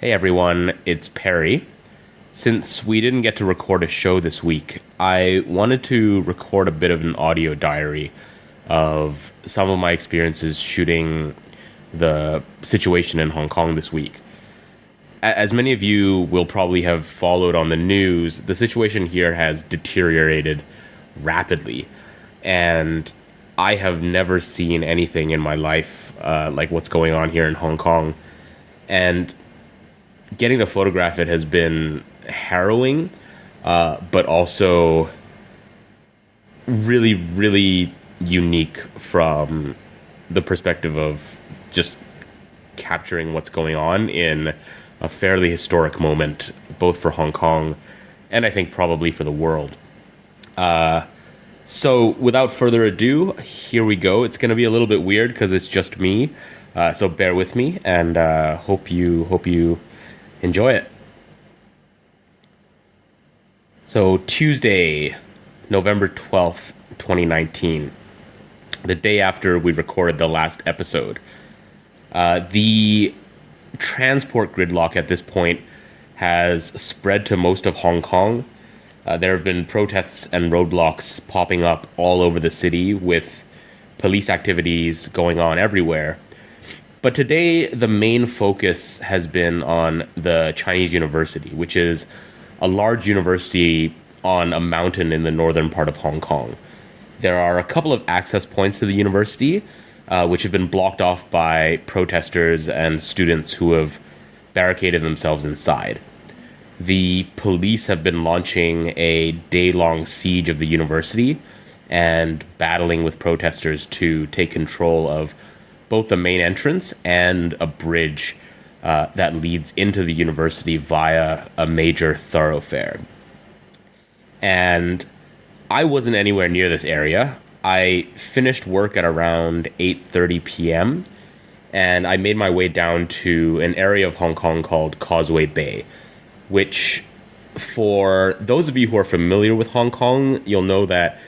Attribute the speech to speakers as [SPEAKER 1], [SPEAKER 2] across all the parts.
[SPEAKER 1] Hey everyone, it's Perry. Since we didn't get to record a show this week, I wanted to record a bit of an audio diary of some of my experiences shooting the situation in Hong Kong this week. As many of you will probably have followed on the news, the situation here has deteriorated rapidly, and I have never seen anything in my life like what's going on here in Hong Kong. And getting to photograph it has been harrowing, but also really, really unique from the perspective of just capturing what's going on in a fairly historic moment, both for Hong Kong and I think probably for the world. So, without further ado, here we go. It's going to be a little bit weird because it's just me, so bear with me, and hope you enjoy it. So Tuesday, November 12th, 2019, the day after we recorded the last episode. The transport gridlock at this point has spread to most of Hong Kong. There have been protests and roadblocks popping up all over the city with police activities going on everywhere. But today, the main focus has been on the Chinese University, which is a large university on a mountain in the northern part of Hong Kong. There are a couple of access points to the university, which have been blocked off by protesters and students who have barricaded themselves inside. The police have been launching a day-long siege of the university and battling with protesters to take control of both the main entrance and a bridge that leads into the university via a major thoroughfare. And I wasn't anywhere near this area. I finished work at around 8:30 p.m. and I made my way down to an area of Hong Kong called Causeway Bay, which, for those of you who are familiar with Hong Kong, you'll know that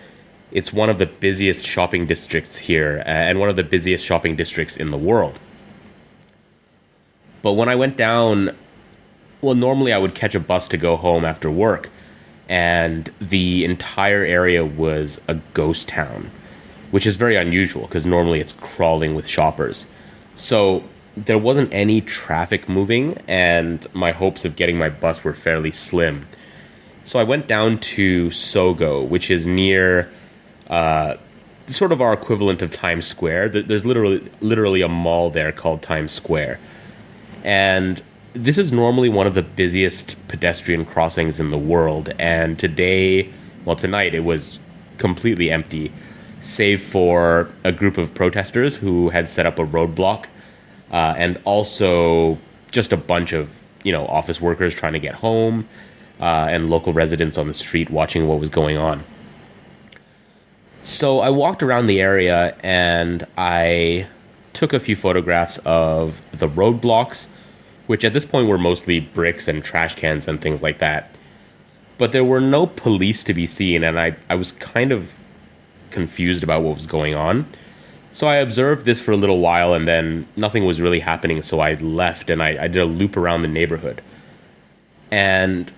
[SPEAKER 1] it's one of the busiest shopping districts here and one of the busiest shopping districts in the world. But when I went down, well, normally I would catch a bus to go home after work, and the entire area was a ghost town, which is very unusual because normally it's crawling with shoppers. So there wasn't any traffic moving, and my hopes of getting my bus were fairly slim. So I went down to Sogo, which is near sort of our equivalent of Times Square. There's literally a mall there called Times Square. And this is normally one of the busiest pedestrian crossings in the world. And tonight, it was completely empty, save for a group of protesters who had set up a roadblock, and also just a bunch of, office workers trying to get home, and local residents on the street watching what was going on. So I walked around the area and I took a few photographs of the roadblocks, which at this point were mostly bricks and trash cans and things like that. But there were no police to be seen, and I was kind of confused about what was going on. So I observed this for a little while, and then nothing was really happening, so I left and I did a loop around the neighborhood. And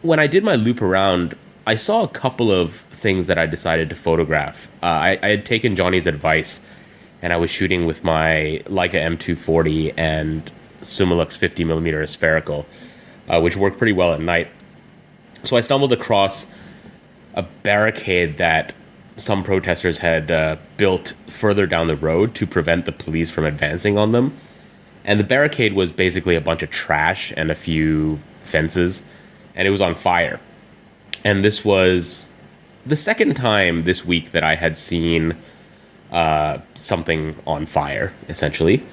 [SPEAKER 1] when I did my loop around, I saw a couple of things that I decided to photograph. I had taken Johnny's advice, and I was shooting with my Leica M240 and Summilux 50mm spherical, which worked pretty well at night. So I stumbled across a barricade that some protesters had built further down the road to prevent the police from advancing on them. And the barricade was basically a bunch of trash and a few fences, and it was on fire. And this was the second time this week that I had seen something on fire, essentially.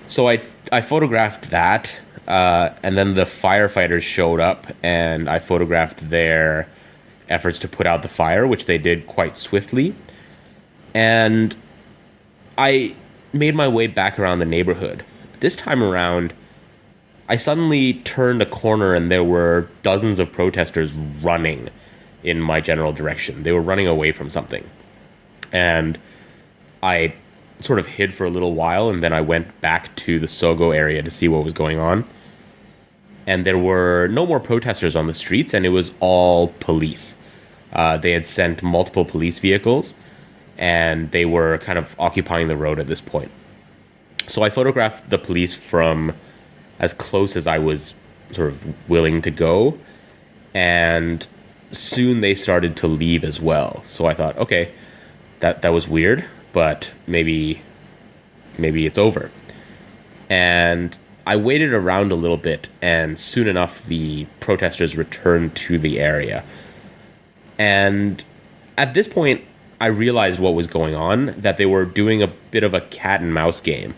[SPEAKER 1] So I photographed that, and then the firefighters showed up, and I photographed their efforts to put out the fire, which they did quite swiftly. And I made my way back around the neighborhood. This time around, I suddenly turned a corner and there were dozens of protesters running in my general direction. They were running away from something. And I sort of hid for a little while, and then I went back to the Sogo area to see what was going on. And there were no more protesters on the streets, and it was all police. They had sent multiple police vehicles, and they were kind of occupying the road at this point. So I photographed the police from as close as I was sort of willing to go, and soon they started to leave as well. So I thought, okay, that was weird, but maybe it's over. And I waited around a little bit, and soon enough the protesters returned to the area. And at this point, I realized what was going on, that they were doing a bit of a cat and mouse game,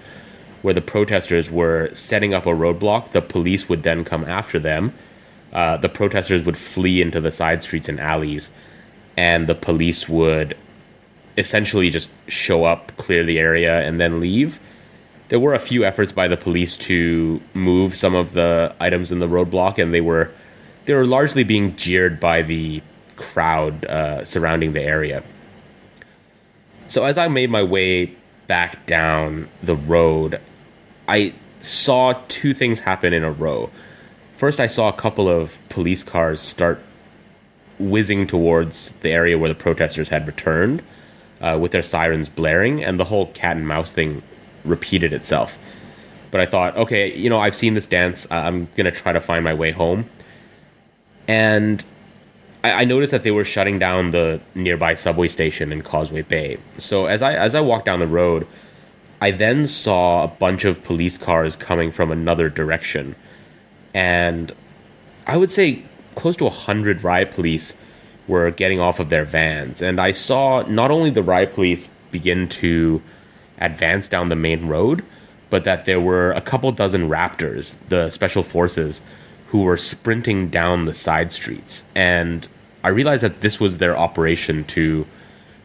[SPEAKER 1] where the protesters were setting up a roadblock. The police would then come after them. The protesters would flee into the side streets and alleys, and the police would essentially just show up, clear the area, and then leave. There were a few efforts by the police to move some of the items in the roadblock, and they were largely being jeered by the crowd surrounding the area. So as I made my way back down the road, I saw two things happen in a row. First, I saw a couple of police cars start whizzing towards the area where the protesters had returned, with their sirens blaring, and the whole cat and mouse thing repeated itself. But I thought, okay, I've seen this dance. I'm going to try to find my way home. And I noticed that they were shutting down the nearby subway station in Causeway Bay. So as I walked down the road, I then saw a bunch of police cars coming from another direction. And I would say close to 100 riot police were getting off of their vans. And I saw not only the riot police begin to advance down the main road, but that there were a couple dozen Raptors, the special forces, who were sprinting down the side streets. And I realized that this was their operation to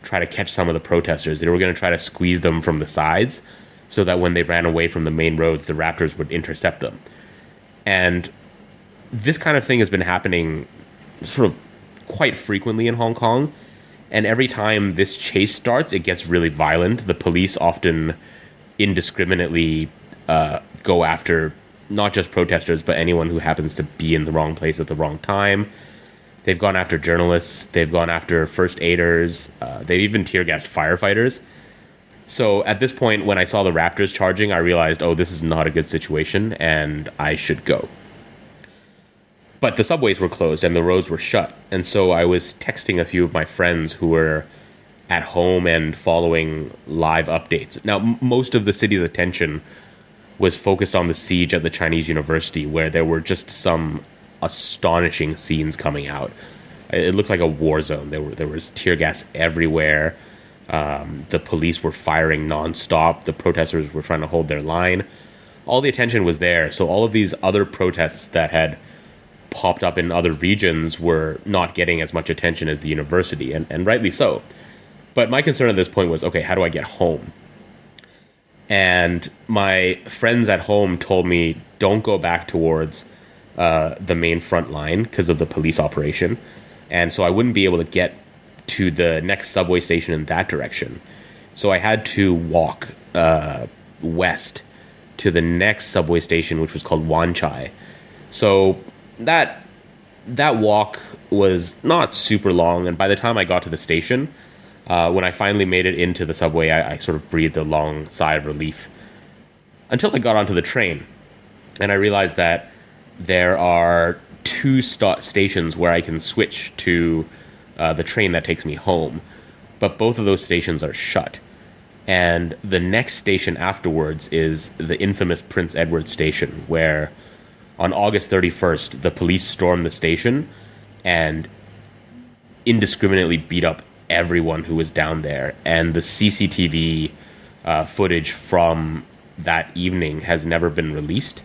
[SPEAKER 1] try to catch some of the protesters. They were going to try to squeeze them from the sides so that when they ran away from the main roads, the Raptors would intercept them. And this kind of thing has been happening sort of quite frequently in Hong Kong. And every time this chase starts, it gets really violent. The police often indiscriminately go after not just protesters, but anyone who happens to be in the wrong place at the wrong time. They've gone after journalists. They've gone after first aiders. They've even tear-gassed firefighters. So at this point, when I saw the Raptors charging, I realized, oh, this is not a good situation, and I should go. But the subways were closed and the roads were shut. And so I was texting a few of my friends who were at home and following live updates. Now, most of the city's attention was focused on the siege at the Chinese university, where there were just some astonishing scenes coming out. It looked like a war zone. There was tear gas everywhere. The police were firing nonstop. The protesters were trying to hold their line. All the attention was there. So all of these other protests that had popped up in other regions were not getting as much attention as the university, and rightly so. But my concern at this point was, okay, how do I get home? And my friends at home told me, don't go back towards the main front line because of the police operation. And so I wouldn't be able to get to the next subway station in that direction. So I had to walk west to the next subway station, which was called Wan Chai. So that walk was not super long, and by the time I got to the station, when I finally made it into the subway, I sort of breathed a long sigh of relief. Until I got onto the train, and I realized that there are two stations where I can switch to the train that takes me home, but both of those stations are shut. And the next station afterwards is the infamous Prince Edward Station, where on August 31st, the police stormed the station and indiscriminately beat up everyone who was down there. And the CCTV footage from that evening has never been released.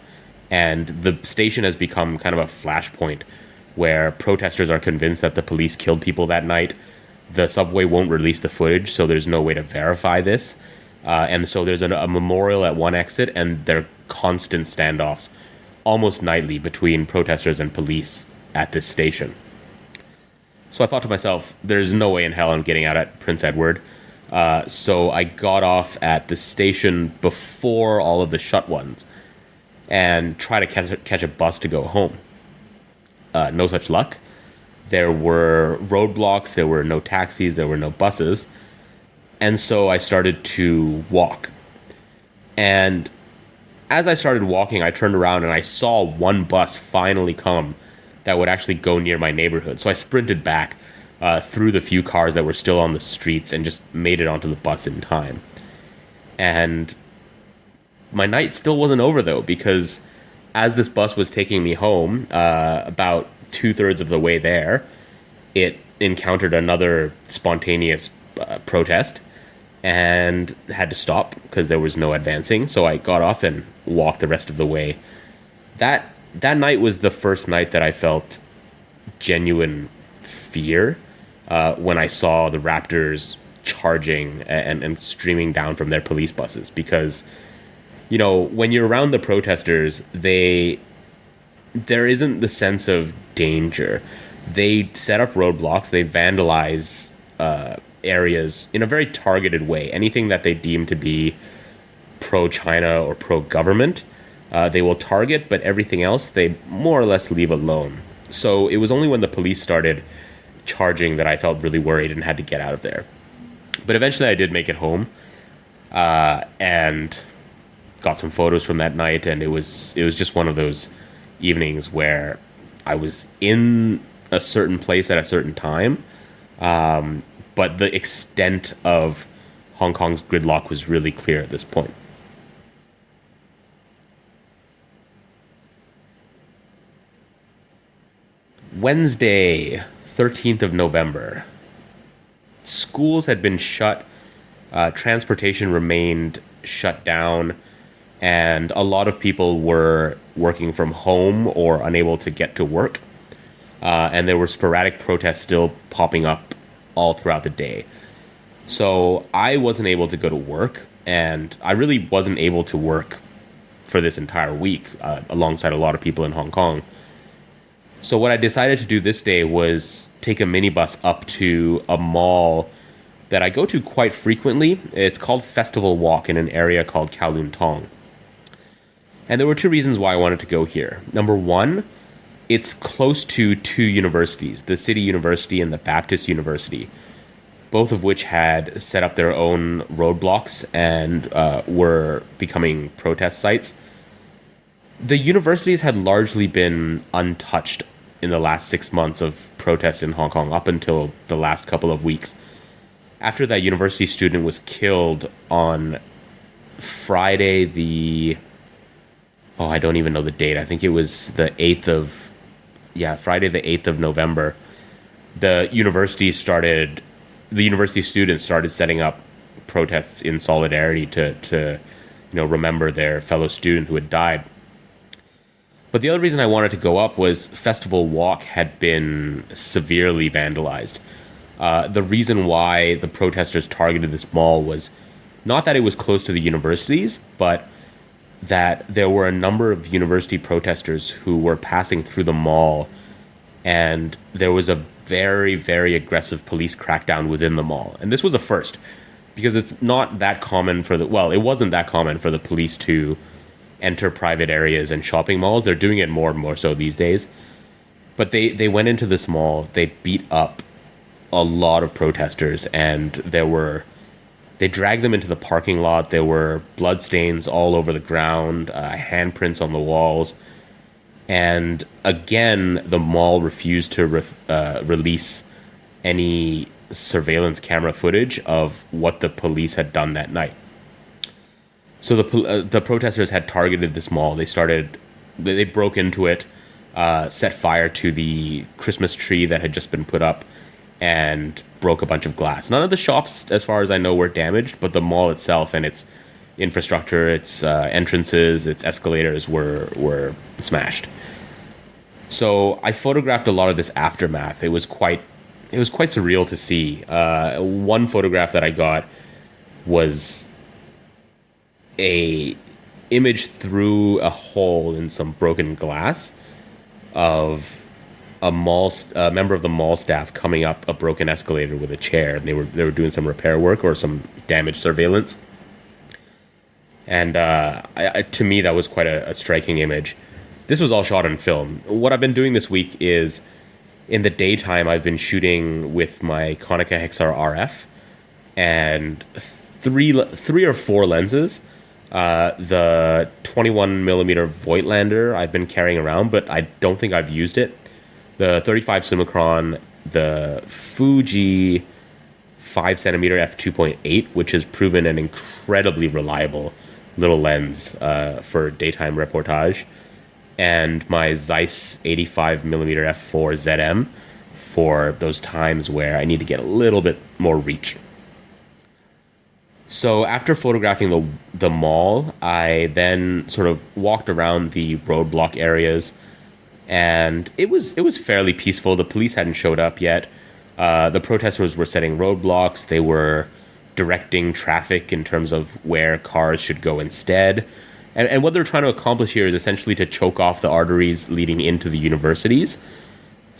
[SPEAKER 1] And the station has become kind of a flashpoint where protesters are convinced that the police killed people that night. The subway won't release the footage, so there's no way to verify this. And so there's a memorial at one exit, and there are constant standoffs almost nightly between protesters and police at this station. So I thought to myself, there's no way in hell I'm getting out at Prince Edward. So I got off at the station before all of the shut ones and try to catch a bus to go home. No such luck. There were roadblocks, there were no taxis, there were no buses. And so I started to walk. And as I started walking, I turned around and I saw one bus finally come that would actually go near my neighborhood. So I sprinted back through the few cars that were still on the streets and just made it onto the bus in time. And my night still wasn't over though, because as this bus was taking me home, about 2/3 of the way there, it encountered another spontaneous protest and had to stop because there was no advancing. So I got off and walked the rest of the way. That night was the first night that I felt genuine fear when I saw the Raptors charging and streaming down from their police buses. Because, you know, when you're around the protesters, there isn't the sense of danger. They set up roadblocks, they vandalize areas in a very targeted way. Anything that they deem to be pro-China or pro-government, they will target, but everything else they more or less leave alone. So it was only when the police started charging that I felt really worried and had to get out of there. But eventually I did make it home and got some photos from that night, and it was just one of those evenings where I was in a certain place at a certain time, but the extent of Hong Kong's gridlock was really clear at this point. Wednesday, 13th of November. Schools had been shut, transportation remained shut down, and a lot of people were working from home or unable to get to work. And there were sporadic protests still popping up all throughout the day. So I wasn't able to go to work, and I really wasn't able to work for this entire week alongside a lot of people in Hong Kong. So what I decided to do this day was take a minibus up to a mall that I go to quite frequently. It's called Festival Walk in an area called Kowloon Tong. And there were two reasons why I wanted to go here. Number one, it's close to two universities, the City University and the Baptist University, both of which had set up their own roadblocks and were becoming protest sites. The universities had largely been untouched in the last 6 months of protest in Hong Kong, up until the last couple of weeks. After that university student was killed on Friday I don't even know the date. I think it was Friday the 8th of November. The university students started setting up protests in solidarity to remember their fellow student who had died. But the other reason I wanted to go up was Festival Walk had been severely vandalized. The reason why the protesters targeted this mall was not that it was close to the universities, but that there were a number of university protesters who were passing through the mall, and there was a very, very aggressive police crackdown within the mall. And this was a first, because it's not that common it wasn't that common for the police to enter private areas and shopping malls. They're doing it more and more so these days. But they went into this mall, they beat up a lot of protesters, and they dragged them into the parking lot. There were bloodstains all over the ground, handprints on the walls. And again, the mall refused to release any surveillance camera footage of what the police had done that night. So the protesters had targeted this mall. They broke into it, set fire to the Christmas tree that had just been put up, and broke a bunch of glass. None of the shops, as far as I know, were damaged, but the mall itself and its infrastructure, its entrances, its escalators were smashed. So I photographed a lot of this aftermath. It was quite surreal to see. One photograph that I got was a image through a hole in some broken glass of a member of the mall staff coming up a broken escalator with a chair. And they were doing some repair work or some damage surveillance. And to me, that was quite a striking image. This was all shot on film. What I've been doing this week is, in the daytime, I've been shooting with my Konica Hexar RF and three or four lenses. The 21 millimeter Voigtlander I've been carrying around, but I don't think I've used it. The 35 Summicron, the Fuji 5 centimeter f2.8, which has proven an incredibly reliable little lens for daytime reportage, and my Zeiss 85 millimeter f4 ZM for those times where I need to get a little bit more reach. So after photographing the mall, I then sort of walked around the roadblock areas, and it was fairly peaceful. The police hadn't showed up yet. The protesters were setting roadblocks. They were directing traffic in terms of where cars should go instead. And what they're trying to accomplish here is essentially to choke off the arteries leading into the universities,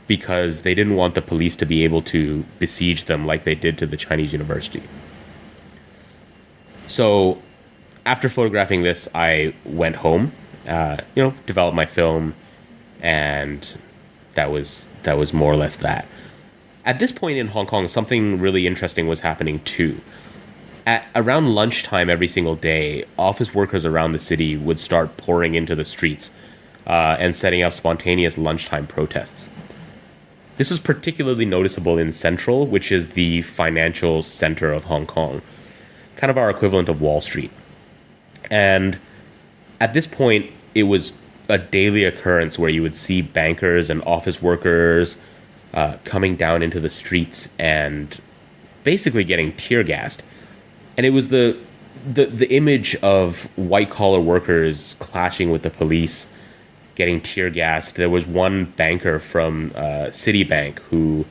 [SPEAKER 1] because they didn't want the police to be able to besiege them like they did to the Chinese university. So after photographing this, I went home, developed my film, and that was more or less that. At this point in Hong Kong, something really interesting was happening too. At around lunchtime every single day, office workers around the city would start pouring into the streets and setting up spontaneous lunchtime protests. This was particularly noticeable in Central, which is the financial center of Hong Kong, kind of our equivalent of Wall Street. And at this point, it was a daily occurrence where you would see bankers and office workers coming down into the streets and basically getting tear gassed. And it was the image of white collar workers clashing with the police, getting tear gassed. There was one banker from Citibank who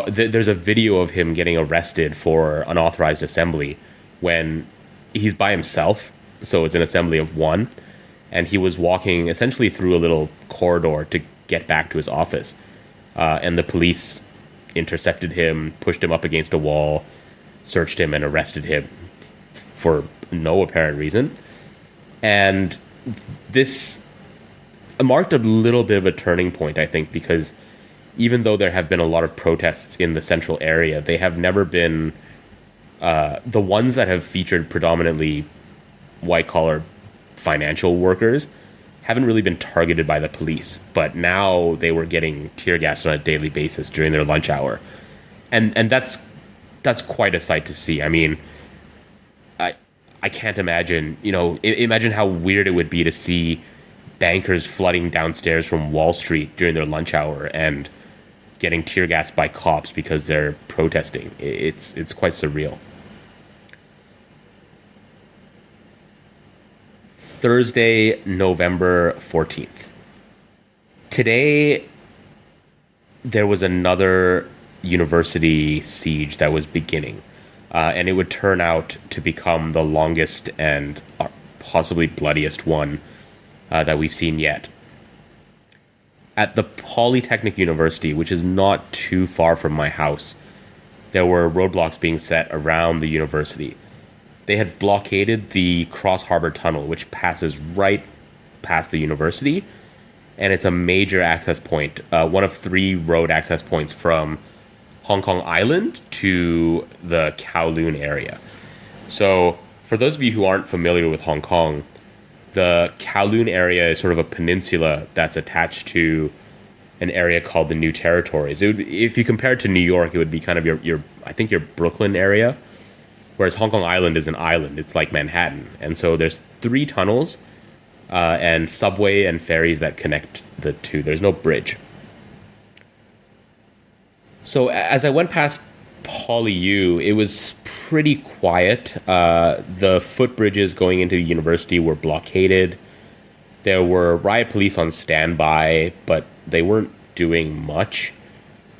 [SPEAKER 1] there's a video of him getting arrested for unauthorized assembly when he's by himself. So it's an assembly of one. And he was walking essentially through a little corridor to get back to his office. And the police intercepted him, pushed him up against a wall, searched him, and arrested him for no apparent reason. And this marked a little bit of a turning point, I think, because even though there have been a lot of protests in the central area, they have never been the ones that have featured predominantly white-collar financial workers haven't really been targeted by the police. But now they were getting tear gassed on a daily basis during their lunch hour. And that's quite a sight to see. I mean, I can't imagine, imagine how weird it would be to see bankers flooding downstairs from Wall Street during their lunch hour and getting tear gassed by cops because they're protesting. It's quite surreal. Thursday, November 14th. Today, there was another university siege that was beginning, and it would turn out to become the longest and possibly bloodiest one that we've seen yet. At the Polytechnic University, which is not too far from my house, there were roadblocks being set around the university. They had blockaded the Cross Harbor Tunnel, which passes right past the university, and it's a major access point, one of 3 road access points from Hong Kong Island to the Kowloon area. So, for those of you who aren't familiar with Hong Kong, the Kowloon area is sort of a peninsula that's attached to an area called the New Territories. If you compare it to New York, it would be kind of your Brooklyn area, whereas Hong Kong Island is an island. It's like Manhattan. And so there's 3 tunnels and subway and ferries that connect the two. There's no bridge. So as I went past PolyU, it was pretty quiet. The footbridges going into the university were blockaded. There were riot police on standby, but they weren't doing much.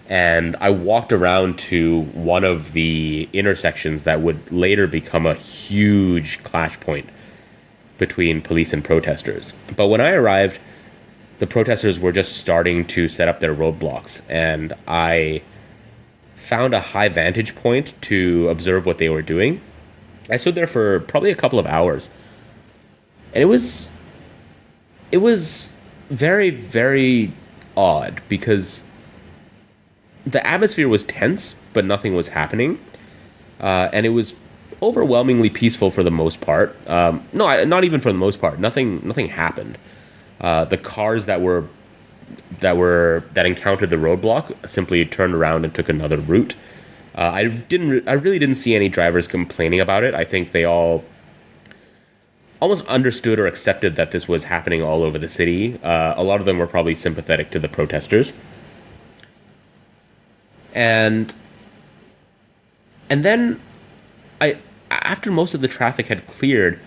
[SPEAKER 1] And I walked around to one of the intersections that would later become a huge clash point between police and protesters. But when I arrived, the protesters were just starting to set up their roadblocks, and I found a high vantage point to observe what they were doing. I stood there for probably a couple of hours, and it was very, very odd because the atmosphere was tense, but nothing was happening, and it was overwhelmingly peaceful for the most part. No, not even for the most part. Nothing happened. The cars that encountered the roadblock simply turned around and took another route. I really didn't see any drivers complaining about it. I think they all almost understood or accepted that this was happening all over the city. A lot of them were probably sympathetic to the protesters. And and then I after most of the traffic had cleared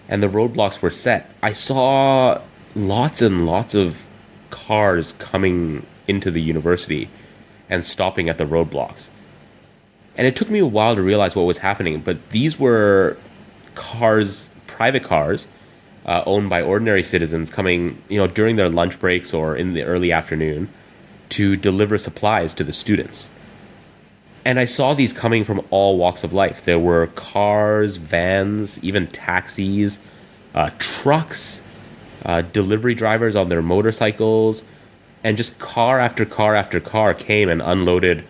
[SPEAKER 1] and the roadblocks were set, I saw lots and lots of cars coming into the university and stopping at the roadblocks. And it took me a while to realize what was happening, but these were cars, private cars, owned by ordinary citizens coming, during their lunch breaks or in the early afternoon to deliver supplies to the students. And I saw these coming from all walks of life. There were cars, vans, even taxis, trucks, delivery drivers on their motorcycles, and just car after car after car came and unloaded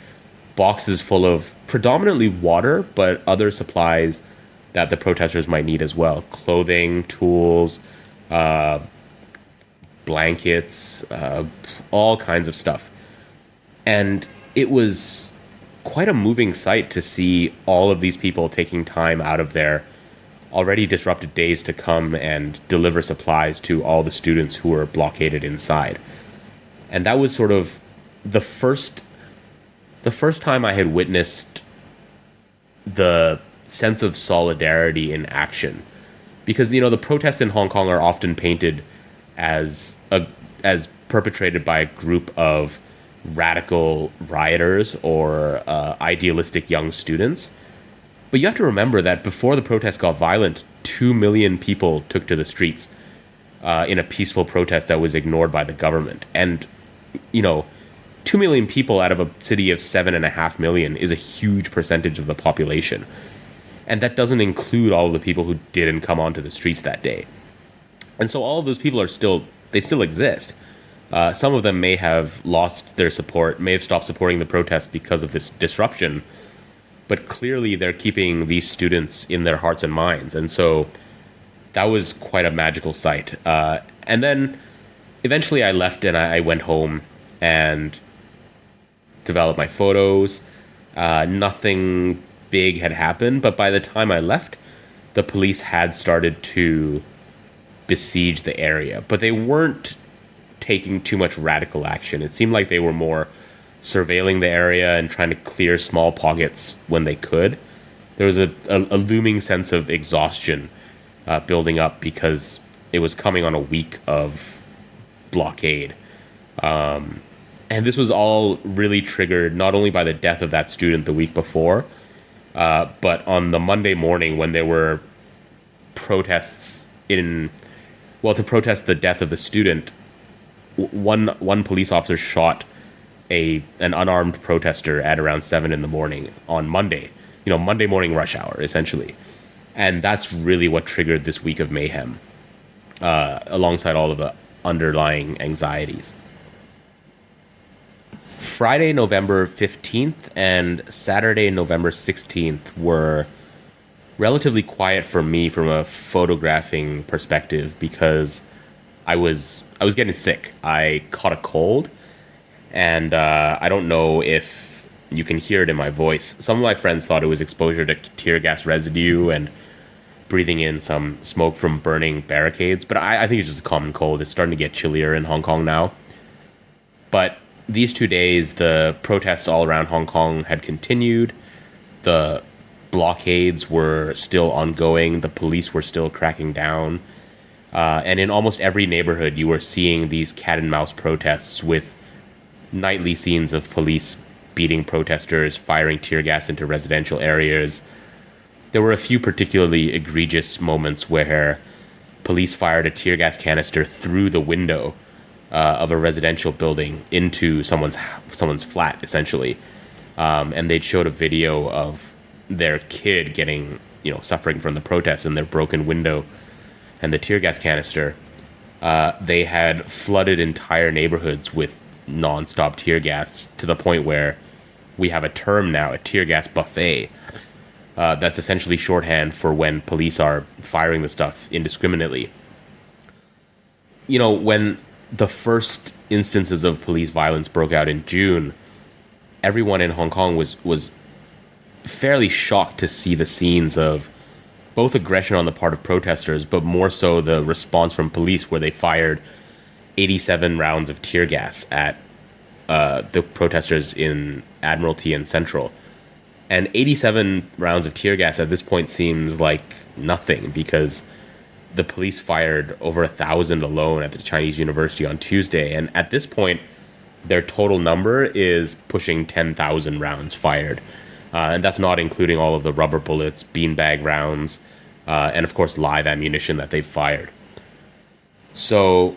[SPEAKER 1] boxes full of predominantly water, but other supplies that the protesters might need as well: clothing, tools, blankets, all kinds of stuff. And it was quite a moving sight to see all of these people taking time out of their already disrupted days to come and deliver supplies to all the students who were blockaded inside. And that was sort of the first time I had witnessed the sense of solidarity in action, because the protests in Hong Kong are often painted as perpetrated by a group of radical rioters or idealistic young students. But you have to remember that before the protests got violent, 2 million people took to the streets in a peaceful protest that was ignored by the government. And, 2 million people out of a city of 7.5 million is a huge percentage of the population. And that doesn't include all of the people who didn't come onto the streets that day. And so all of those people they still exist. Some of them may have lost their support, may have stopped supporting the protest because of this disruption, but clearly they're keeping these students in their hearts and minds. And so that was quite a magical sight. And then eventually I left and I went home and developed my photos. Nothing big had happened, but by the time I left, the police had started to besiege the area. But they weren't taking too much radical action. It seemed like they were more surveilling the area and trying to clear small pockets when they could. There was a looming sense of exhaustion building up because it was coming on a week of blockade. And this was all really triggered not only by the death of that student the week before, but on the Monday morning when there were protests to protest the death of the student, one police officer shot an unarmed protester at around 7 in the morning on Monday. Monday morning rush hour, essentially. And that's really what triggered this week of mayhem, alongside all of the underlying anxieties. Friday, November 15th and Saturday, November 16th were relatively quiet for me from a photographing perspective because I was getting sick. I caught a cold, and I don't know if you can hear it in my voice. Some of my friends thought it was exposure to tear gas residue and breathing in some smoke from burning barricades, but I think it's just a common cold. It's starting to get chillier in Hong Kong now. But these 2 days, the protests all around Hong Kong had continued. The blockades were still ongoing. The police were still cracking down. And in almost every neighborhood, you were seeing these cat and mouse protests with nightly scenes of police beating protesters, firing tear gas into residential areas. There were a few particularly egregious moments where police fired a tear gas canister through the window of a residential building into someone's flat, essentially. And they'd showed a video of their kid getting, suffering from the protests and their broken window and the tear gas canister. They had flooded entire neighborhoods with nonstop tear gas to the point where we have a term now, a tear gas buffet. That's essentially shorthand for when police are firing the stuff indiscriminately. When the first instances of police violence broke out in June, everyone in Hong Kong was fairly shocked to see the scenes of both aggression on the part of protesters, but more so the response from police, where they fired 87 rounds of tear gas at the protesters in Admiralty and Central. And 87 rounds of tear gas at this point seems like nothing, because the police fired over 1,000 alone at the Chinese University on Tuesday. And at this point, their total number is pushing 10,000 rounds fired. And that's not including all of the rubber bullets, beanbag rounds, and of course live ammunition that they've fired. So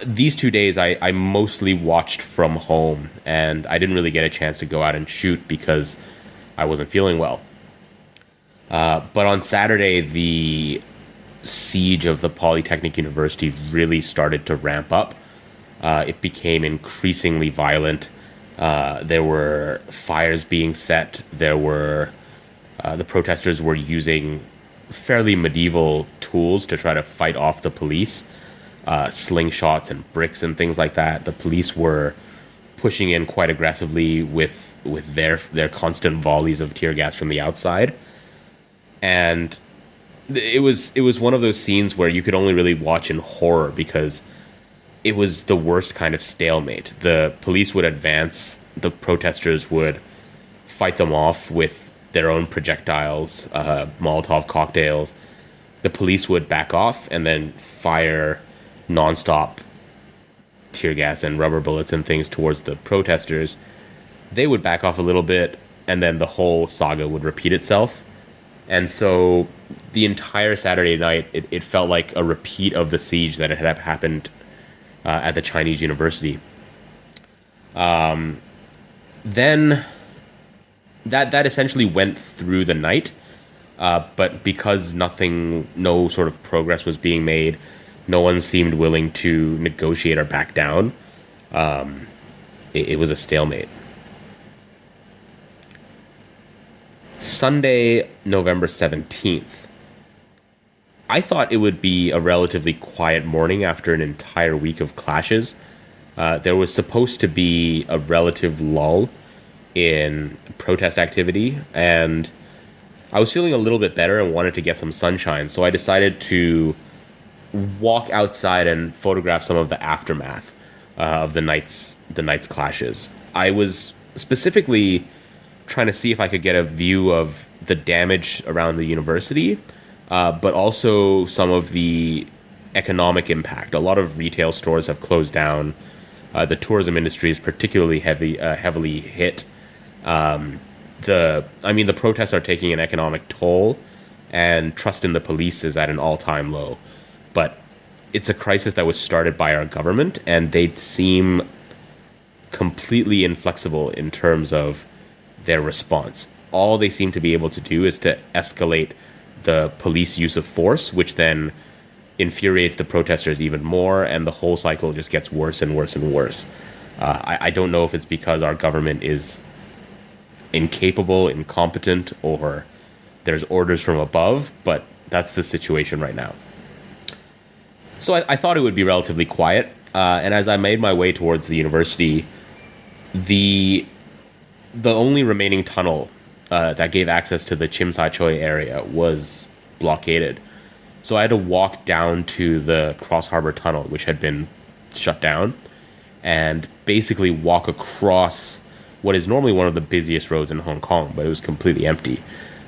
[SPEAKER 1] these 2 days I mostly watched from home, and I didn't really get a chance to go out and shoot because I wasn't feeling well. But on Saturday, the siege of the Polytechnic University really started to ramp up. It became increasingly violent. There were fires being set. The protesters were using fairly medieval tools to try to fight off the police, slingshots and bricks and things like that. The police were pushing in quite aggressively with their constant volleys of tear gas from the outside. And it was one of those scenes where you could only really watch in horror, because it was the worst kind of stalemate. The police would advance, the protesters would fight them off with their own projectiles, Molotov cocktails. The police would back off and then fire nonstop tear gas and rubber bullets and things towards the protesters. They would back off a little bit, and then the whole saga would repeat itself. And so the entire Saturday night, it felt like a repeat of the siege that had happened at the Chinese University. Then that essentially went through the night, but because no sort of progress was being made, no one seemed willing to negotiate or back down. It was a stalemate. Sunday, November 17th. I thought it would be a relatively quiet morning after an entire week of clashes. There was supposed to be a relative lull in protest activity, and I was feeling a little bit better and wanted to get some sunshine, so I decided to walk outside and photograph some of the aftermath of the night's clashes. I was specifically trying to see if I could get a view of the damage around the university, but also some of the economic impact. A lot of retail stores have closed down. The tourism industry is particularly heavily hit. The protests are taking an economic toll, and trust in the police is at an all-time low. But it's a crisis that was started by our government, and they seem completely inflexible in terms of their response. All they seem to be able to do is to escalate the police use of force, which then infuriates the protesters even more, and the whole cycle just gets worse and worse and worse. I don't know if it's because our government is incapable, incompetent, or there's orders from above, but that's the situation right now. So I thought it would be relatively quiet, and as I made my way towards the university, the only remaining tunnel that gave access to the Chim Sa Choi area was blockaded. So I had to walk down to the Cross Harbor Tunnel, which had been shut down, and basically walk across what is normally one of the busiest roads in Hong Kong, but it was completely empty.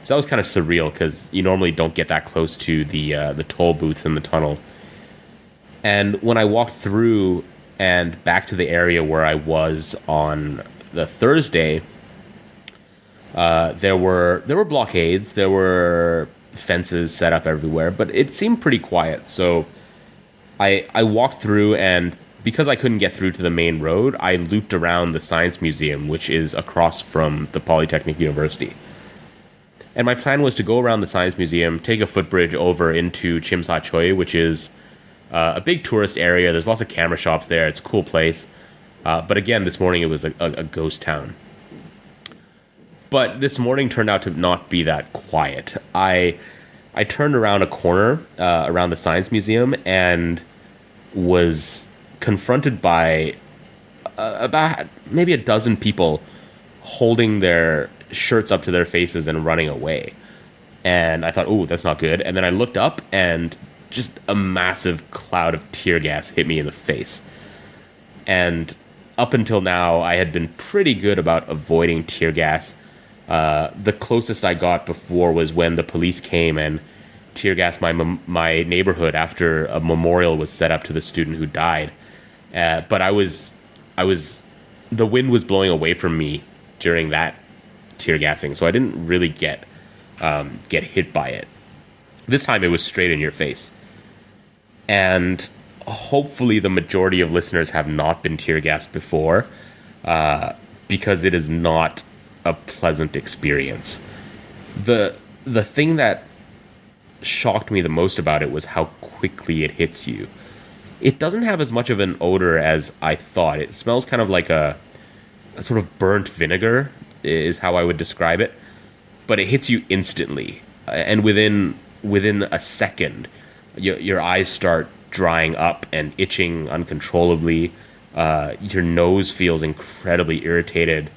[SPEAKER 1] So that was kind of surreal, because you normally don't get that close to the toll booths in the tunnel. And when I walked through and back to the area where I was on the Thursday, there were blockades, there were fences set up everywhere, but it seemed pretty quiet. So I walked through, and because I couldn't get through to the main road, I looped around the Science Museum, which is across from the Polytechnic University. And my plan was to go around the Science Museum, take a footbridge over into Chim Sa Choi, which is a big tourist area. There's lots of camera shops there. It's a cool place. But again, this morning it was a ghost town. But this morning turned out to not be that quiet. I turned around a corner around the Science Museum and was confronted by about maybe a dozen people holding their shirts up to their faces and running away. And I thought, oh, that's not good. And then I looked up and just a massive cloud of tear gas hit me in the face. And up until now, I had been pretty good about avoiding tear gas. The closest I got before was when the police came and tear gassed my neighborhood after a memorial was set up to the student who died. But the wind was blowing away from me during that tear gassing, so I didn't really get hit by it. This time it was straight in your face. And hopefully the majority of listeners have not been tear gassed before, because it is not a pleasant experience. The thing that shocked me the most about it was how quickly it hits you. It doesn't have as much of an odor as I thought. It smells kind of like a sort of burnt vinegar is how I would describe it. But it hits you instantly. And within a second, your eyes start drying up and itching uncontrollably. Your nose feels incredibly irritated.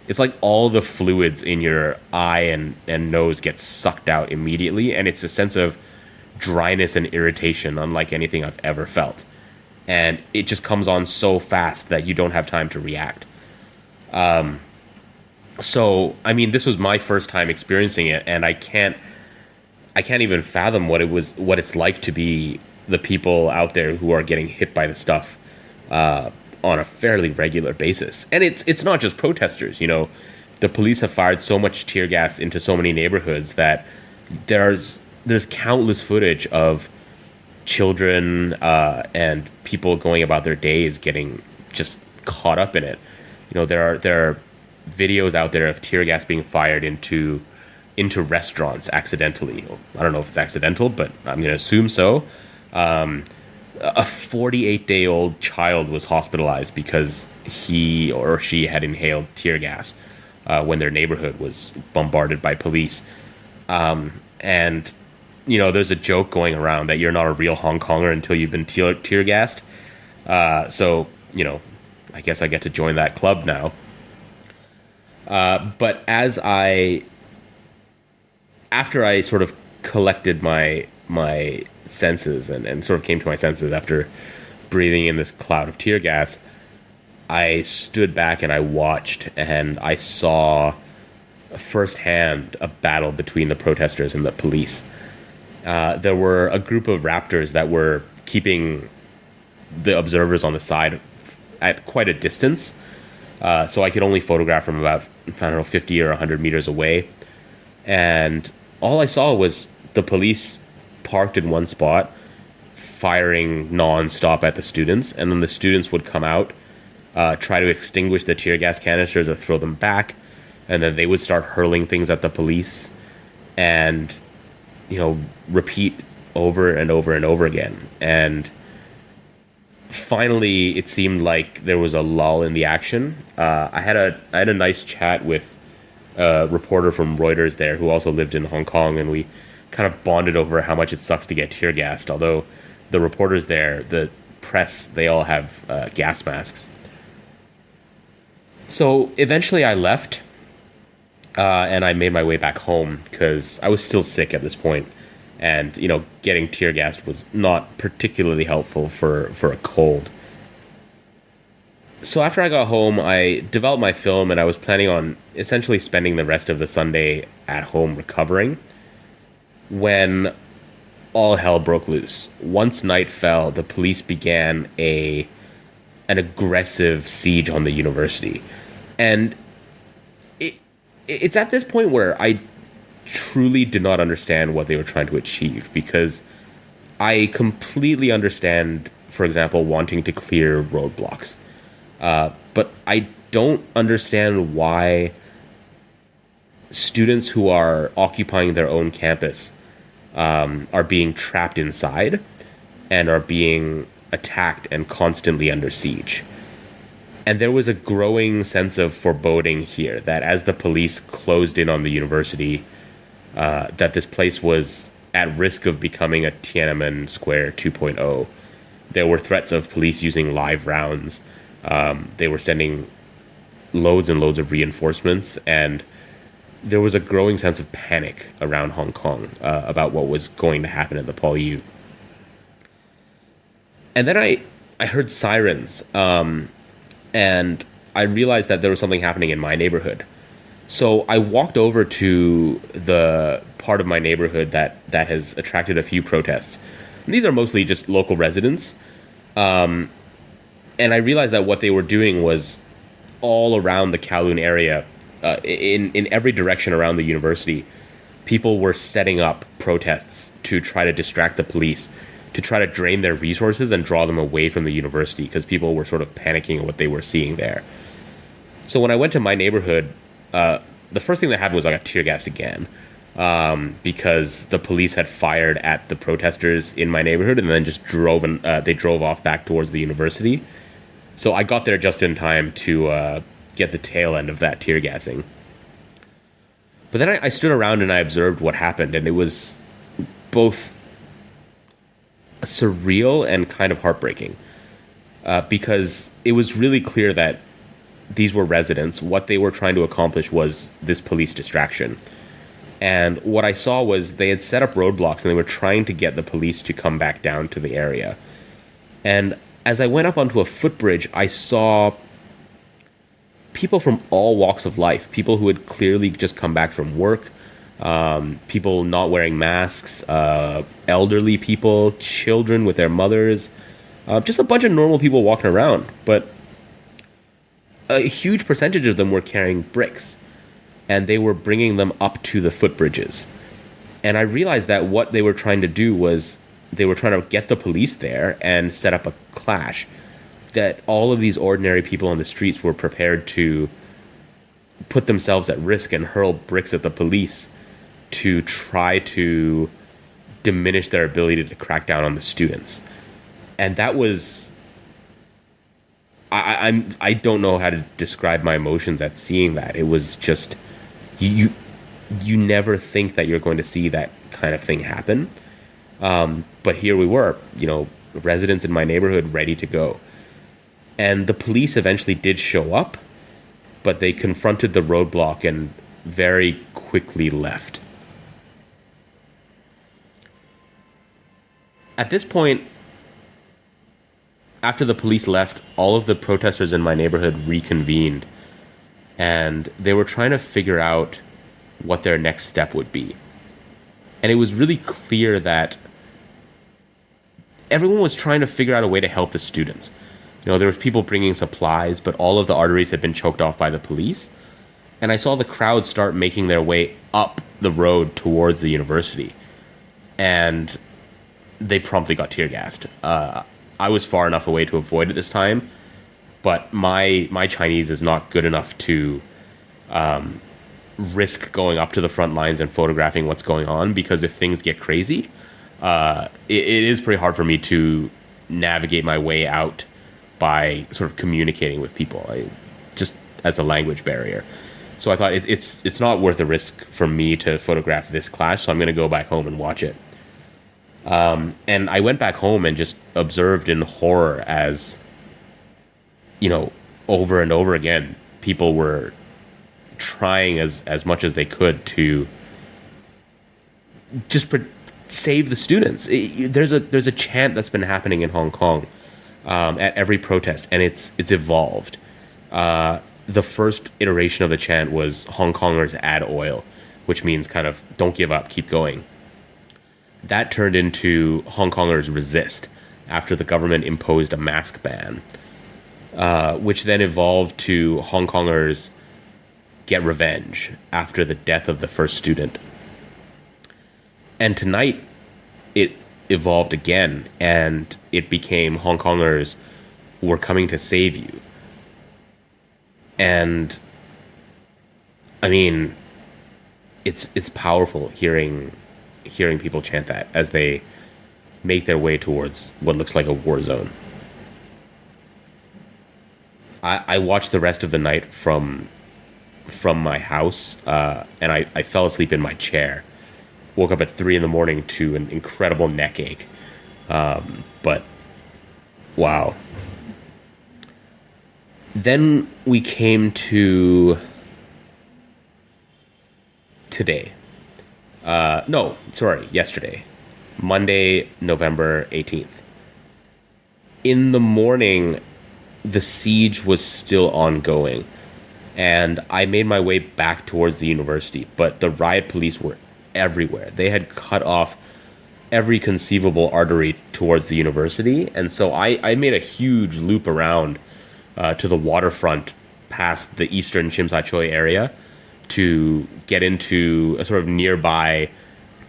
[SPEAKER 1] It's like all the fluids in your eye and nose get sucked out immediately. And it's a sense of dryness and irritation unlike anything I've ever felt. And it just comes on so fast that you don't have time to react. So, I mean, this was my first time experiencing it, and I can't even fathom what it's like to be the people out there who are getting hit by the stuff on a fairly regular basis. And it's not just protesters, you know. The police have fired so much tear gas into so many neighborhoods that there's countless footage of children and people going about their days getting just caught up in it. You know, there are videos out there of tear gas being fired into restaurants accidentally. I don't know if it's accidental, but I'm going to assume so. A 48-day-old child was hospitalized because he or she had inhaled tear gas when their neighborhood was bombarded by police. And, you know, there's a joke going around that you're not a real Hong Konger until you've been tear gassed. So, you know, I guess I get to join that club now. But after I sort of collected my senses and sort of came to my senses after breathing in this cloud of tear gas, I stood back and I watched, and I saw firsthand a battle between the protesters and the police. There were a group of raptors that were keeping the observers on the side at quite a distance. So I could only photograph from about, I don't know, 50 or 100 meters away. And all I saw was the police parked in one spot, firing nonstop at the students. And then the students would come out, try to extinguish the tear gas canisters or throw them back. And then they would start hurling things at the police and, you know, repeat over and over and over again. And finally, it seemed like there was a lull in the action. I had a nice chat with a reporter from Reuters there who also lived in Hong Kong, and we kind of bonded over how much it sucks to get tear gassed. Although the reporters there, the press, they all have gas masks. So eventually I left, and I made my way back home because I was still sick at this point. And, you know, getting tear gassed was not particularly helpful for a cold. So after I got home, I developed my film, and I was planning on essentially spending the rest of the Sunday at home recovering when all hell broke loose. Once night fell, the police began an aggressive siege on the university. And it's at this point where I truly did not understand what they were trying to achieve, because I completely understand for example, wanting to clear roadblocks. But I don't understand why students who are occupying their own campus are being trapped inside and are being attacked and constantly under siege. And there was a growing sense of foreboding here that as the police closed in on the university, that this place was at risk of becoming a Tiananmen Square 2.0. There were threats of police using live rounds. They were sending loads and loads of reinforcements, and there was a growing sense of panic around Hong Kong about what was going to happen at the PolyU. And then I heard sirens, and I realized that there was something happening in my neighborhood. So I walked over to the part of my neighborhood that has attracted a few protests. And these are mostly just local residents. And I realized that what they were doing was all around the Kowloon area, in every direction around the university, people were setting up protests to try to distract the police, to try to drain their resources and draw them away from the university because people were sort of panicking at what they were seeing there. So when I went to my neighborhood, the first thing that happened was I got tear gassed again because the police had fired at the protesters in my neighborhood and then just drove off back towards the university. So I got there just in time to get the tail end of that tear gassing. But then I stood around and I observed what happened, and it was both surreal and kind of heartbreaking because it was really clear that these were residents. What they were trying to accomplish was this police distraction. And what I saw was they had set up roadblocks and they were trying to get the police to come back down to the area. And as I went up onto a footbridge, I saw people from all walks of life, people who had clearly just come back from work, people not wearing masks, elderly people, children with their mothers, just a bunch of normal people walking around. But a huge percentage of them were carrying bricks, and they were bringing them up to the footbridges. And I realized that what they were trying to do was they were trying to get the police there and set up a clash, that all of these ordinary people on the streets were prepared to put themselves at risk and hurl bricks at the police to try to diminish their ability to crack down on the students. And that was... I don't know how to describe my emotions at seeing that. It was just... You never think that you're going to see that kind of thing happen. But here we were, residents in my neighborhood ready to go. And the police eventually did show up, but they confronted the roadblock and very quickly left. At this point, after the police left, all of the protesters in my neighborhood reconvened, and they were trying to figure out what their next step would be. And it was really clear that everyone was trying to figure out a way to help the students. There was people bringing supplies, but all of the arteries had been choked off by the police. And I saw the crowd start making their way up the road towards the university. And they promptly got tear gassed. I was far enough away to avoid it this time, but my Chinese is not good enough to risk going up to the front lines and photographing what's going on, because if things get crazy, it is pretty hard for me to navigate my way out by sort of communicating with people, just as a language barrier. So I thought it's not worth the risk for me to photograph this clash, so I'm going to go back home and watch it. And I went back home and just observed in horror as, over and over again, people were trying as much as they could to just save the students. There's a chant that's been happening in Hong Kong at every protest, and it's evolved. The first iteration of the chant was Hong Kongers add oil, which means kind of don't give up, keep going. That turned into Hong Kongers resist after the government imposed a mask ban, which then evolved to Hong Kongers get revenge after the death of the first student. And tonight, evolved again, and it became Hong Kongers were coming to save you. And I mean, it's powerful hearing people chant that as they make their way towards what looks like a war zone. I watched the rest of the night from my house, and I fell asleep in my chair. Woke up at 3 in the morning to an incredible neck ache. But wow. Then we came to today. No, sorry, yesterday. Monday, November 18th. In the morning, the siege was still ongoing, and I made my way back towards the university, but the riot police were everywhere. They had cut off every conceivable artery towards the university, and so I made a huge loop around to the waterfront past the eastern Chim Sa Choi area to get into a sort of nearby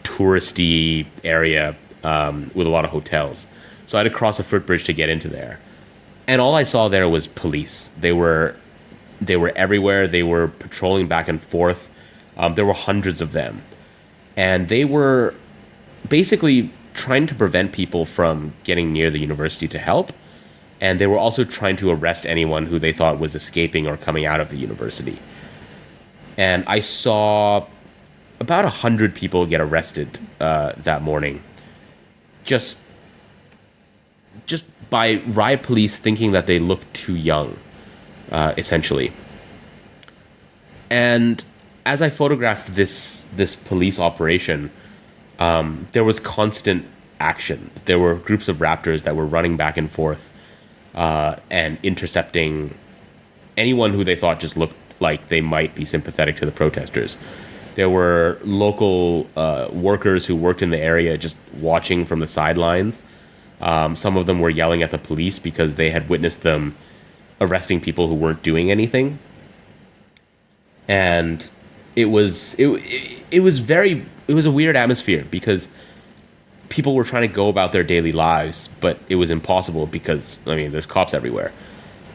[SPEAKER 1] touristy area with a lot of hotels. So I had to cross a footbridge to get into there. And all I saw there was police. They were everywhere. They were patrolling back and forth. There were hundreds of them. And they were basically trying to prevent people from getting near the university to help. And they were also trying to arrest anyone who they thought was escaping or coming out of the university. And I saw about 100 people get arrested that morning. Just by riot police thinking that they looked too young, essentially. And as I photographed this police operation, there was constant action. There were groups of raptors that were running back and forth and intercepting anyone who they thought just looked like they might be sympathetic to the protesters. There were local workers who worked in the area just watching from the sidelines. Some of them were yelling at the police because they had witnessed them arresting people who weren't doing anything. And it was a weird atmosphere because people were trying to go about their daily lives, but it was impossible because, I mean, there's cops everywhere.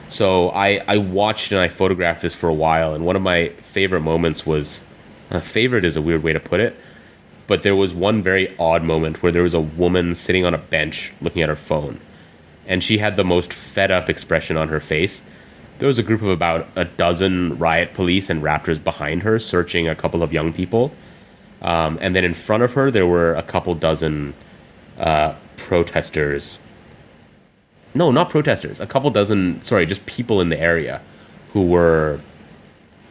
[SPEAKER 1] So I watched and I photographed this for a while, and one of my favorite moments was, favorite is a weird way to put it, but there was one very odd moment where there was a woman sitting on a bench looking at her phone, and she had the most fed up expression on her face. There was a group of about a dozen riot police and raptors behind her searching a couple of young people. And then in front of her, there were a couple dozen protesters. No, not protesters. A couple dozen, sorry, just people in the area who were,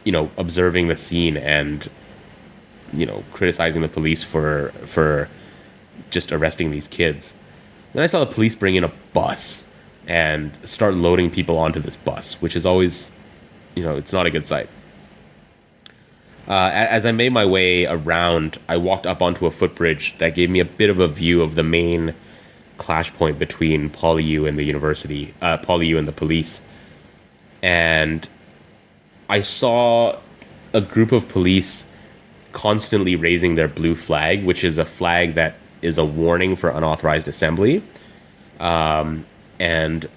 [SPEAKER 1] observing the scene and, criticizing the police for just arresting these kids. Then I saw the police bring in a bus and start loading people onto this bus, which is always, it's not a good sight. As I made my way around, I walked up onto a footbridge that gave me a bit of a view of the main clash point between PolyU and the university, PolyU and the police. And I saw a group of police constantly raising their blue flag, which is a flag that is a warning for unauthorized assembly. And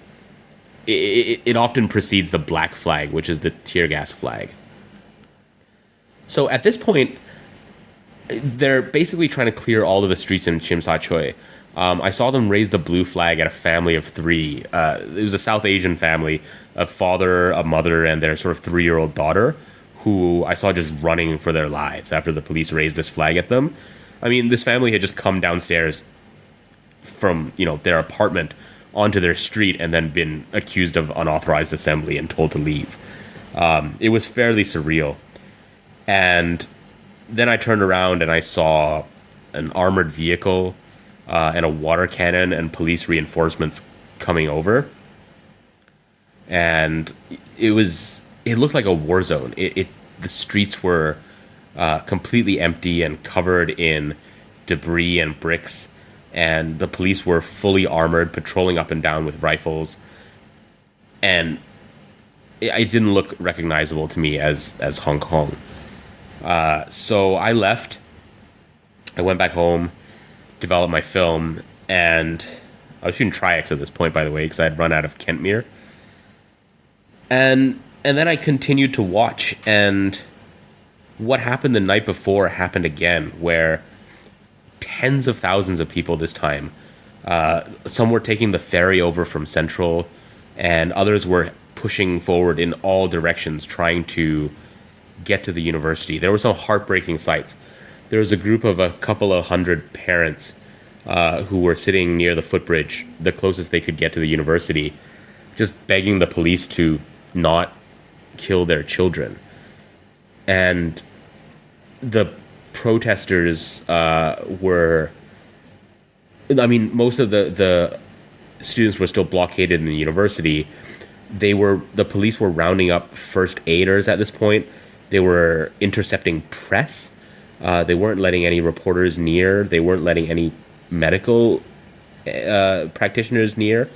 [SPEAKER 1] it often precedes the black flag, which is the tear gas flag. So at this point, they're basically trying to clear all of the streets in Chim Sa Choi. I saw them raise the blue flag at a family of three. It was a South Asian family, a father, a mother, and their sort of 3-year-old daughter, who I saw just running for their lives after the police raised this flag at them. I mean, this family had just come downstairs from, their apartment onto their street and then been accused of unauthorized assembly and told to leave. It was fairly surreal. And then I turned around and I saw an armored vehicle and a water cannon and police reinforcements coming over. And it looked like a war zone. The streets were completely empty and covered in debris and bricks. And the police were fully armored, patrolling up and down with rifles. And it didn't look recognizable to me as Hong Kong. So I left. I went back home, developed my film, and I was shooting Tri-X at this point, by the way, because I had run out of Kentmere. And then I continued to watch, and what happened the night before happened again, where tens of thousands of people this time. Some were taking the ferry over from Central, and others were pushing forward in all directions, trying to get to the university. There were some heartbreaking sights. There was a group of a couple of hundred parents who were sitting near the footbridge, the closest they could get to the university, just begging the police to not kill their children. And the protesters were, I mean, most of the students were still blockaded in the university. The police were rounding up first aiders at this point. They were intercepting press. They weren't letting any reporters near. They weren't letting any medical practitioners near.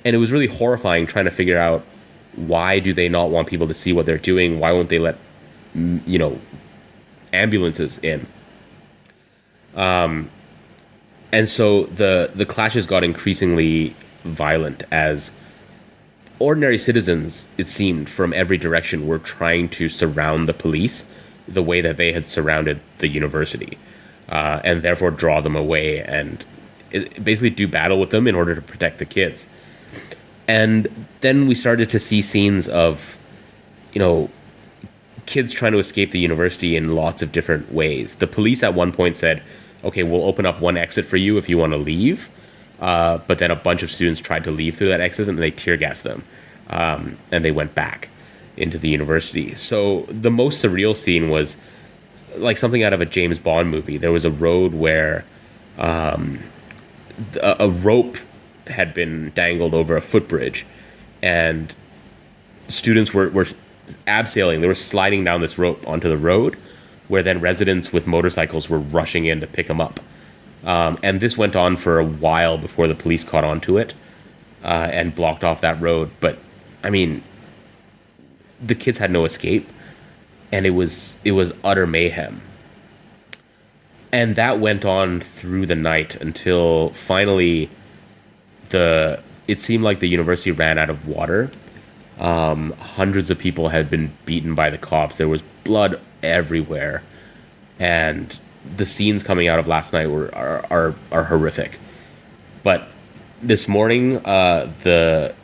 [SPEAKER 1] And it was really horrifying trying to figure out, why do they not want people to see what they're doing? Why won't they let, ambulances in? And so the clashes got increasingly violent as ordinary citizens, it seemed, from every direction were trying to surround the police the way that they had surrounded the university, and therefore draw them away and basically do battle with them in order to protect the kids. And then we started to see scenes of, kids trying to escape the university in lots of different ways. The police at one point said, okay, we'll open up one exit for you if you want to leave. But then a bunch of students tried to leave through that exit, and they tear gassed them. And they went back into the university. So the most surreal scene was like something out of a James Bond movie. There was a road where a rope had been dangled over a footbridge, and students were abseiling. They were sliding down this rope onto the road, where then residents with motorcycles were rushing in to pick them up. And this went on for a while before the police caught on to it and blocked off that road. But, I mean, the kids had no escape, and it was utter mayhem. And that went on through the night until finally it seemed like the university ran out of water. Hundreds of people had been beaten by the cops. There was blood everywhere, and the scenes coming out of last night are horrific. But this morning, the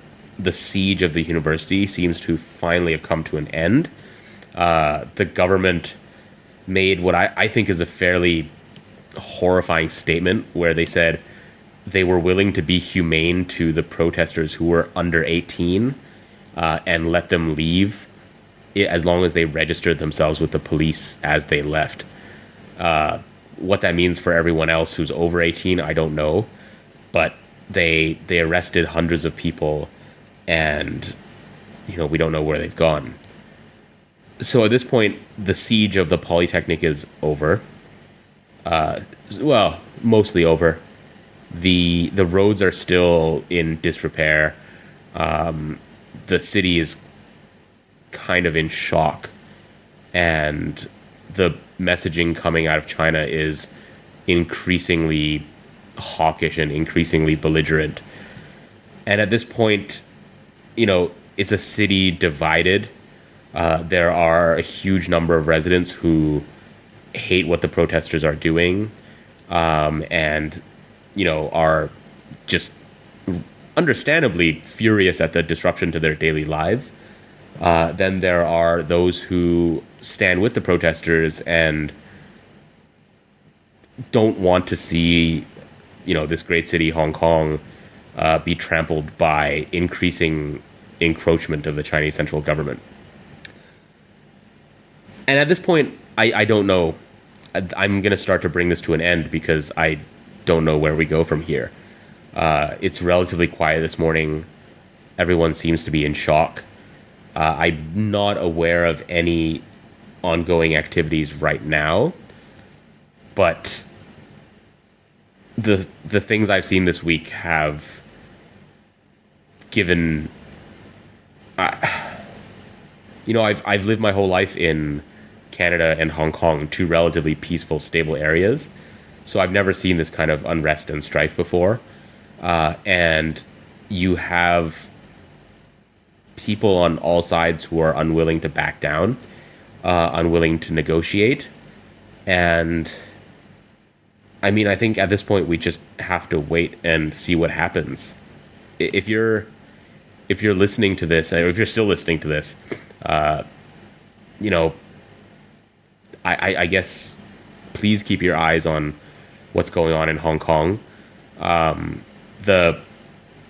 [SPEAKER 1] siege of the university seems to finally have come to an end. The government made what I think is a fairly horrifying statement, where they said they were willing to be humane to the protesters who were under 18 and let them leave as long as they registered themselves with the police as they left. What that means for everyone else who's over 18, I don't know. But they arrested hundreds of people, and we don't know where they've gone. So at this point, the siege of the Polytechnic is over. Well, mostly over. The roads are still in disrepair. The city is kind of in shock, and the messaging coming out of China is increasingly hawkish and increasingly belligerent. And at this point, it's a city divided. There are a huge number of residents who hate what the protesters are doing, and are just understandably furious at the disruption to their daily lives. Then there are those who stand with the protesters and don't want to see, this great city, Hong Kong, be trampled by increasing encroachment of the Chinese central government. And at this point, I don't know. I'm going to start to bring this to an end because I don't know where we go from here. It's relatively quiet this morning. Everyone seems to be in shock. I'm not aware of any ongoing activities right now, but the things I've seen this week have given. I've lived my whole life in Canada and Hong Kong, two relatively peaceful, stable areas, So I've never seen this kind of unrest and strife before. And you have people on all sides who are unwilling to back down, unwilling to negotiate. And I mean, I think at this point we just have to wait and see what happens. If you're listening to this, or if you're still listening to this, you know, I guess please keep your eyes on what's going on in Hong Kong. The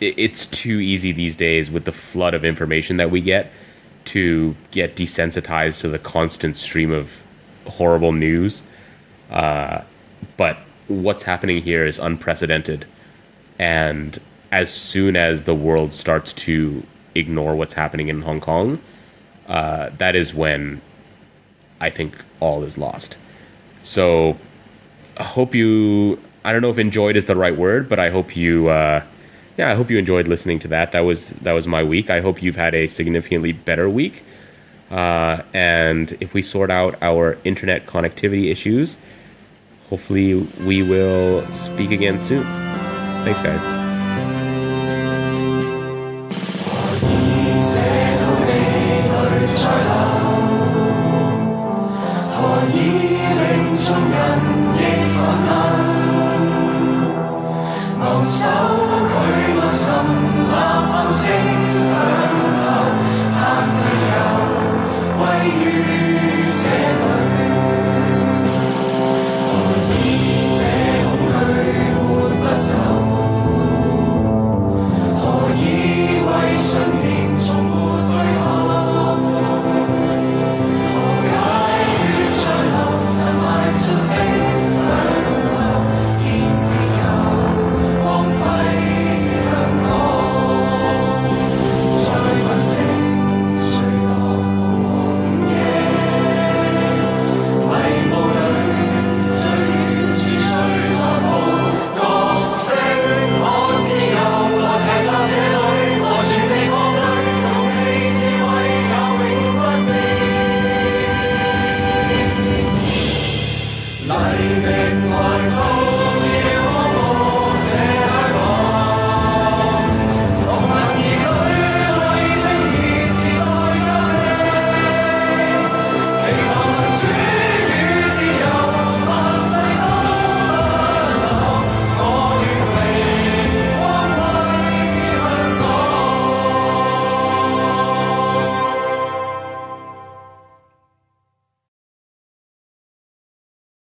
[SPEAKER 1] it's too easy these days with the flood of information that we get to get desensitized to the constant stream of horrible news. But what's happening here is unprecedented. And as soon as the world starts to ignore what's happening in Hong Kong, that is when I think all is lost. So I hope you, I don't know if enjoyed is the right word, but I hope you, I hope you enjoyed listening to that. That was my week. I hope you've had a significantly better week. And if we sort out our internet connectivity issues, hopefully we will speak again soon. Thanks, guys.